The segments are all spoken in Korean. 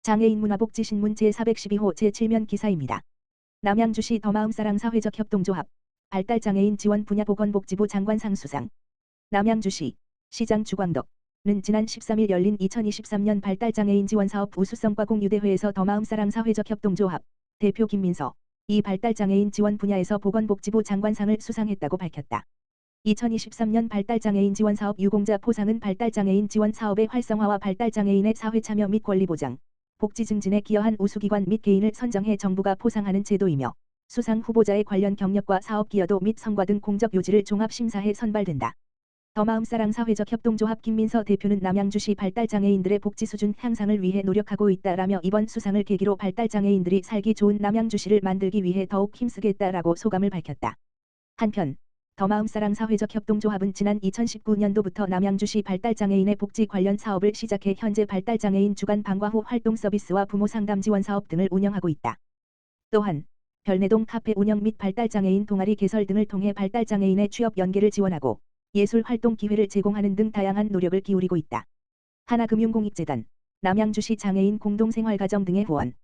장애인 문화복지신문 제412호 제7면 기사입니다. 남양주시 더마음사랑 사회적 협동조합 발달장애인 지원 분야 보건복지부 장관상 수상. 남양주시 시장 주광덕는 지난 13일 열린 2023년 발달장애인 지원사업 우수성과 공유대회에서 더마음사랑 사회적 협동조합 대표 김민서 이 발달장애인 지원 분야에서 보건복지부 장관상을 수상했다고 밝혔다. 2023년 발달장애인 지원사업 유공자 포상은 발달장애인 지원 사업의 활성화와 발달장애인의 사회참여 및 권리보장, 복지 증진에 기여한 우수기관 및 개인을 선정해 정부가 포상하는 제도이며 수상 후보자의 관련 경력과 사업 기여도 및 성과 등 공적 요지를 종합 심사해 선발된다. 더마음사랑 사회적 협동조합 김민서 대표는 남양주시 발달장애인들의 복지 수준 향상을 위해 노력하고 있다라며 이번 수상을 계기로 발달장애인들이 살기 좋은 남양주시를 만들기 위해 더욱 힘쓰겠다라고 소감을 밝혔다. 한편 더마음사랑 사회적 협동조합은 지난 2019년도부터 남양주시 발달장애인의 복지 관련 사업을 시작해 현재 발달장애인 주간 방과후 활동 서비스와 부모 상담 지원 사업 등을 운영하고 있다. 또한 별내동 카페 운영 및 발달장애인 동아리 개설 등을 통해 발달장애인의 취업 연계를 지원하고 예술 활동 기회를 제공하는 등 다양한 노력을 기울이고 있다. 하나금융공익재단, 남양주시 장애인 공동생활가정 등의 후원.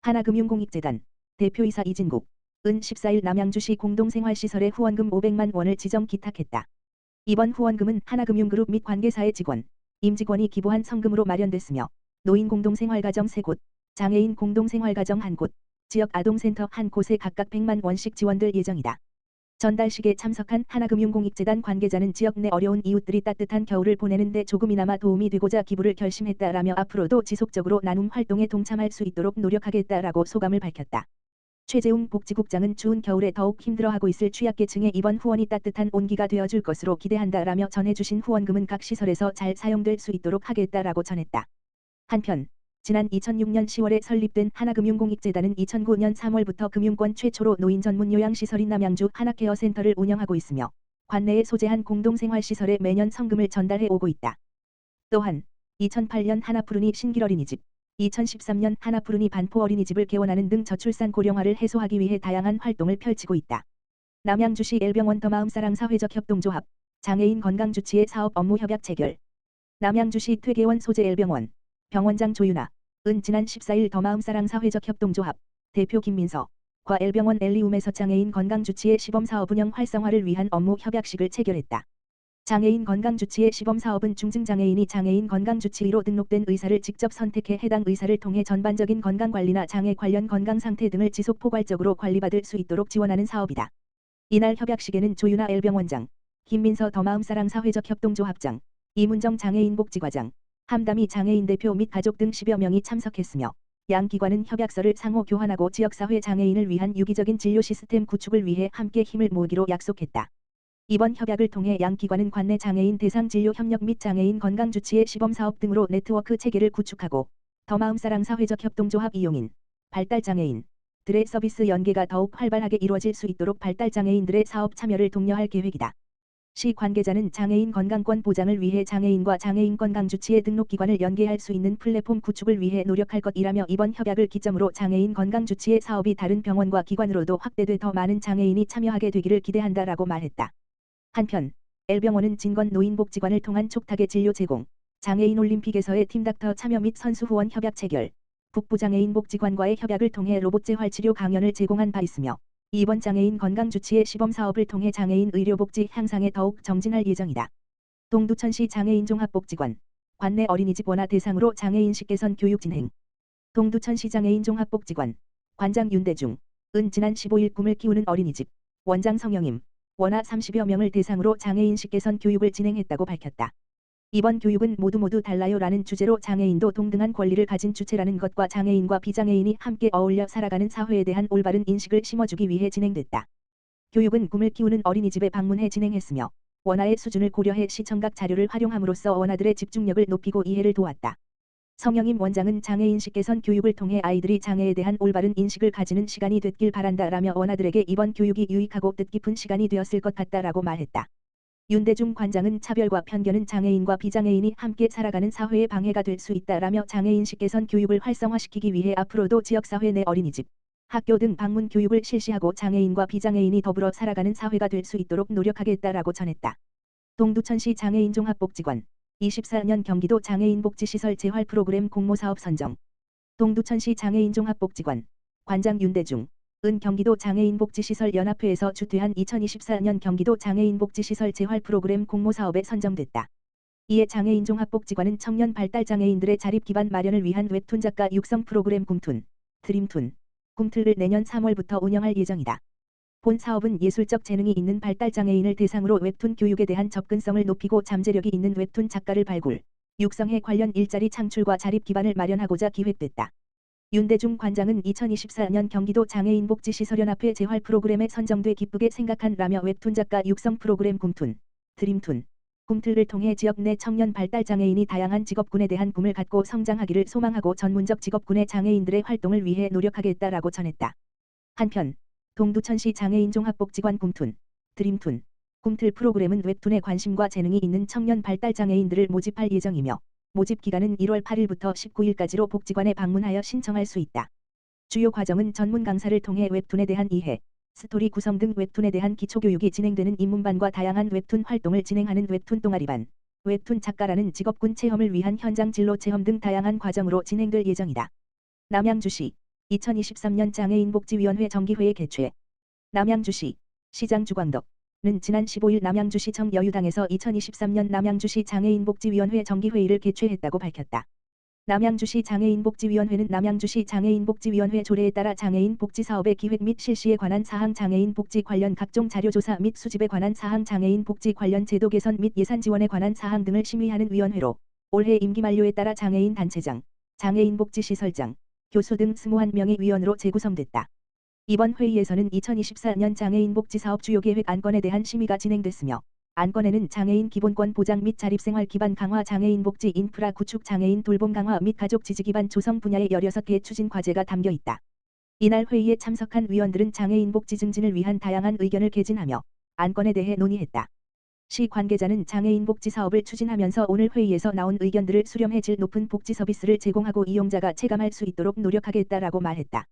하나금융공익재단 대표이사 이진국 은 14일 남양주시 공동생활시설에 후원금 500만 원을 지정 기탁했다. 이번 후원금은 하나금융그룹 및 관계사의 직원, 임직원이 기부한 성금으로 마련됐으며 노인 공동생활가정 3곳, 장애인 공동생활가정 1곳, 지역 아동센터 1곳에 각각 100만 원씩 지원될 예정이다. 전달식에 참석한 하나금융공익재단 관계자는 지역 내 어려운 이웃들이 따뜻한 겨울을 보내는 데 조금이나마 도움이 되고자 기부를 결심했다라며 앞으로도 지속적으로 나눔 활동에 동참할 수 있도록 노력하겠다라고 소감을 밝혔다. 최재웅 복지국장은 추운 겨울에 더욱 힘들어하고 있을 취약계층에 이번 후원이 따뜻한 온기가 되어줄 것으로 기대한다라며 전해주신 후원금은 각 시설에서 잘 사용될 수 있도록 하겠다라고 전했다. 한편 지난 2006년 10월에 설립된 하나금융공익재단은 2009년 3월부터 금융권 최초로 노인 전문 요양시설인 남양주 하나케어센터를 운영하고 있으며 관내에 소재한 공동생활시설에 매년 성금을 전달해 오고 있다. 또한 2008년 하나푸르니 신길어린이집, 2013년 하나푸르니 반포 어린이집을 개원하는 등 저출산 고령화를 해소하기 위해 다양한 활동을 펼치고 있다. 남양주시 엘병원 더마음사랑 사회적 협동조합 장애인 건강주치의 사업 업무 협약 체결. 남양주시 퇴계원 소재 엘병원 병원장 조윤아 은 지난 14일 더마음사랑 사회적 협동조합 대표 김민서과 엘병원 엘리움에서 장애인 건강주치의 시범사업 운영 활성화를 위한 업무 협약식을 체결했다. 장애인 건강주치의 시범사업은 중증장애인이 장애인 건강주치의로 등록된 의사를 직접 선택해 해당 의사를 통해 전반적인 건강관리나 장애 관련 건강상태 등을 지속 포괄적으로 관리받을 수 있도록 지원하는 사업이다. 이날 협약식에는 조윤아 엘병원장, 김민서 더마음사랑 사회적 협동조합장, 이문정 장애인복지과장, 함담이 장애인 대표 및 가족 등 10여 명이 참석했으며 양 기관은 협약서를 상호 교환하고 지역사회 장애인을 위한 유기적인 진료 시스템 구축을 위해 함께 힘을 모으기로 약속했다. 이번 협약을 통해 양 기관은 관내 장애인 대상 진료 협력 및 장애인 건강주치의 시범사업 등으로 네트워크 체계를 구축하고 더마음사랑 사회적 협동조합 이용인, 발달장애인들의 서비스 연계가 더욱 활발하게 이루어질 수 있도록 발달장애인들의 사업 참여를 독려할 계획이다. 시 관계자는 장애인 건강권 보장을 위해 장애인과 장애인 건강주치의 등록기관을 연계할 수 있는 플랫폼 구축을 위해 노력할 것이라며 이번 협약을 기점으로 장애인 건강주치의 사업이 다른 병원과 기관으로도 확대돼 더 많은 장애인이 참여하게 되기를 기대한다라고 말했다. 한편 엘병원은 진건 노인복지관을 통한 촉탁의 진료 제공, 장애인 올림픽에서의 팀닥터 참여 및 선수 후원 협약 체결, 북부장애인복지관과의 협약을 통해 로봇 재활치료 강연을 제공한 바 있으며 이번 장애인 건강주치의 시범사업을 통해 장애인 의료복지 향상에 더욱 정진할 예정이다. 동두천시 장애인종합복지관, 관내 어린이집 원화 대상으로 장애인식 개선 교육 진행. 동두천시 장애인종합복지관, 관장 윤대중, 은 지난 15일 꿈을 키우는 어린이집, 원장 성영임, 원화 30여 명을 대상으로 장애인식 개선 교육을 진행했다고 밝혔다. 이번 교육은 모두 달라요라는 주제로 장애인도 동등한 권리를 가진 주체라는 것과 장애인과 비장애인이 함께 어울려 살아가는 사회에 대한 올바른 인식을 심어주기 위해 진행됐다. 교육은 꿈을 키우는 어린이집에 방문해 진행했으며 원화의 수준을 고려해 시청각 자료를 활용함으로써 원화들의 집중력을 높이고 이해를 도왔다. 성영임 원장은 장애인식 개선 교육을 통해 아이들이 장애에 대한 올바른 인식을 가지는 시간이 됐길 바란다라며 원화들에게 이번 교육이 유익하고 뜻깊은 시간이 되었을 것 같다라고 말했다. 윤대중 관장은 차별과 편견은 장애인과 비장애인이 함께 살아가는 사회에 방해가 될 수 있다라며 장애인식 개선 교육을 활성화시키기 위해 앞으로도 지역사회 내 어린이집, 학교 등 방문 교육을 실시하고 장애인과 비장애인이 더불어 살아가는 사회가 될 수 있도록 노력하겠다라고 전했다. 동두천시 장애인종합복지관 24년 경기도 장애인복지시설 재활 프로그램 공모사업 선정. 동두천시 장애인종합복지관 관장 윤대중 은 경기도 장애인복지시설연합회에서 주최한 2024년 경기도 장애인복지시설 재활 프로그램 공모사업에 선정됐다. 이에 장애인종합복지관은 청년 발달장애인들의 자립기반 마련을 위한 웹툰 작가 육성 프로그램 굼툰, 드림툰, 굼틀을 내년 3월부터 운영할 예정이다. 본 사업은 예술적 재능이 있는 발달장애인을 대상으로 웹툰 교육에 대한 접근성을 높이고 잠재력이 있는 웹툰 작가를 발굴, 육성해 관련 일자리 창출과 자립 기반을 마련하고자 기획됐다. 윤대중 관장은 2024년 경기도 장애인복지시설연합회 재활 프로그램에 선정돼 기쁘게 생각한라며 웹툰 작가 육성 프로그램 굼툰, 드림툰, 굼틀을 통해 지역 내 청년 발달장애인이 다양한 직업군에 대한 꿈을 갖고 성장하기를 소망하고 전문적 직업군의 장애인들의 활동을 위해 노력하겠다라고 전했다. 한편 동두천시 장애인종합복지관 굼툰, 드림툰, 굼틀 프로그램은 웹툰에 관심과 재능이 있는 청년 발달장애인들을 모집할 예정이며 모집 기간은 1월 8일부터 19일까지로 복지관에 방문하여 신청할 수 있다. 주요 과정은 전문 강사를 통해 웹툰에 대한 이해, 스토리 구성 등 웹툰에 대한 기초교육이 진행되는 입문반과 다양한 웹툰 활동을 진행하는 웹툰 동아리반, 웹툰 작가라는 직업군 체험을 위한 현장 진로 체험 등 다양한 과정으로 진행될 예정이다. 남양주시 2023년 장애인복지위원회 정기회의 개최. 남양주시 시장 주광덕은 지난 15일 남양주시청 여유당에서 2023년 남양주시 장애인복지위원회 정기회의를 개최했다고 밝혔다. 남양주시 장애인복지위원회는 남양주시 장애인복지위원회 조례에 따라 장애인 복지사업의 기획 및 실시에 관한 사항, 장애인 복지 관련 각종 자료조사 및 수집에 관한 사항, 장애인 복지 관련 제도 개선 및 예산 지원에 관한 사항 등을 심의하는 위원회로 올해 임기 만료에 따라 장애인 단체장, 장애인 복지시설장, 교수 등 21명의 위원으로 재구성됐다. 이번 회의에서는 2024년 장애인복지사업 주요계획 안건에 대한 심의가 진행됐으며 안건에는 장애인 기본권 보장 및 자립생활 기반 강화, 장애인 복지 인프라 구축, 장애인 돌봄 강화 및 가족 지지 기반 조성 분야의 16개 추진 과제가 담겨 있다. 이날 회의에 참석한 위원들은 장애인 복지 증진을 위한 다양한 의견을 개진하며 안건에 대해 논의했다. 시 관계자는 장애인 복지 사업을 추진하면서 오늘 회의에서 나온 의견들을 수렴해 질 높은 복지 서비스를 제공하고 이용자가 체감할 수 있도록 노력하겠다라고 말했다.